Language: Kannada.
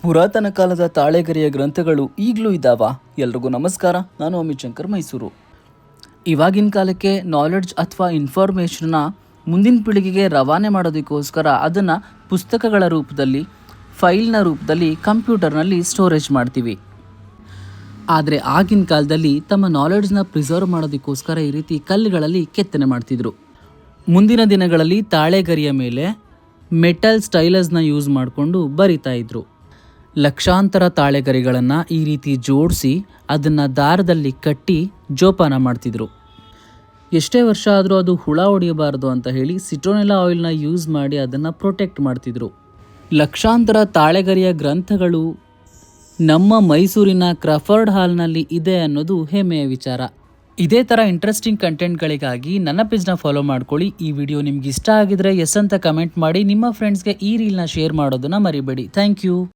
ಪುರಾತನ ಕಾಲದ ತಾಳೆಗರಿಯ ಗ್ರಂಥಗಳು ಈಗಲೂ ಇದ್ದಾವ? ಎಲ್ರಿಗೂ ನಮಸ್ಕಾರ. ನಾನು ಅಮಿತ್ ಶಂಕರ್, ಮೈಸೂರು. ಇವಾಗಿನ ಕಾಲಕ್ಕೆ ನಾಲೆಡ್ಜ್ ಅಥವಾ ಇನ್ಫಾರ್ಮೇಷನ್ನ ಮುಂದಿನ ಪೀಳಿಗೆಗೆ ರವಾನೆ ಮಾಡೋದಕ್ಕೋಸ್ಕರ ಅದನ್ನು ಪುಸ್ತಕಗಳ ರೂಪದಲ್ಲಿ, ಫೈಲ್ನ ರೂಪದಲ್ಲಿ ಕಂಪ್ಯೂಟರ್ನಲ್ಲಿ ಸ್ಟೋರೇಜ್ ಮಾಡ್ತೀವಿ. ಆದರೆ ಆಗಿನ ಕಾಲದಲ್ಲಿ ತಮ್ಮ ನಾಲೆಡ್ಜ್ನ ಪ್ರಿಸರ್ವ್ ಮಾಡೋದಕ್ಕೋಸ್ಕರ ಈ ರೀತಿ ಕಲ್ಲುಗಳಲ್ಲಿ ಕೆತ್ತನೆ ಮಾಡ್ತಿದ್ರು. ಮುಂದಿನ ದಿನಗಳಲ್ಲಿ ತಾಳೆಗರಿಯ ಮೇಲೆ ಮೆಟಲ್ ಸ್ಟೈಲಸ್ನ ಯೂಸ್ ಮಾಡಿಕೊಂಡು ಬರಿತಾ ಇದ್ರು. ಲಕ್ಷಾಂತರ ತಾಳೆಗರಿಗಳನ್ನು ಈ ರೀತಿ ಜೋಡಿಸಿ ಅದನ್ನು ದಾರದಲ್ಲಿ ಕಟ್ಟಿ ಜೋಪಾನ ಮಾಡ್ತಿದ್ರು. ಎಷ್ಟೇ ವರ್ಷ ಆದರೂ ಅದು ಹುಳ ಹೊಡೆಯಬಾರದು ಅಂತ ಹೇಳಿ ಸಿಟ್ರೋನೆಲ್ಲಾ ಆಯಿಲ್ನ ಯೂಸ್ ಮಾಡಿ ಅದನ್ನು ಪ್ರೊಟೆಕ್ಟ್ ಮಾಡ್ತಿದ್ರು. ಲಕ್ಷಾಂತರ ತಾಳೆಗರಿಯ ಗ್ರಂಥಗಳು ನಮ್ಮ ಮೈಸೂರಿನ ಕ್ರಾಫರ್ಡ್ ಹಾಲ್ನಲ್ಲಿ ಇದೆ ಅನ್ನೋದು ಹೆಮ್ಮೆಯ ವಿಚಾರ. ಇದೇ ಥರ ಇಂಟ್ರೆಸ್ಟಿಂಗ್ ಕಂಟೆಂಟ್ಗಳಿಗಾಗಿ ನನ್ನ ಪೇಜ್ನ ಫಾಲೋ ಮಾಡ್ಕೊಳ್ಳಿ. ಈ ವಿಡಿಯೋ ನಿಮ್ಗೆ ಇಷ್ಟ ಆಗಿದ್ರೆ ಎಸ್ ಅಂತ ಕಮೆಂಟ್ ಮಾಡಿ. ನಿಮ್ಮ ಫ್ರೆಂಡ್ಸ್ಗೆ ಈ ರೀಲ್ನ ಶೇರ್ ಮಾಡೋದನ್ನು ಮರಿಬೇಡಿ. Thank you.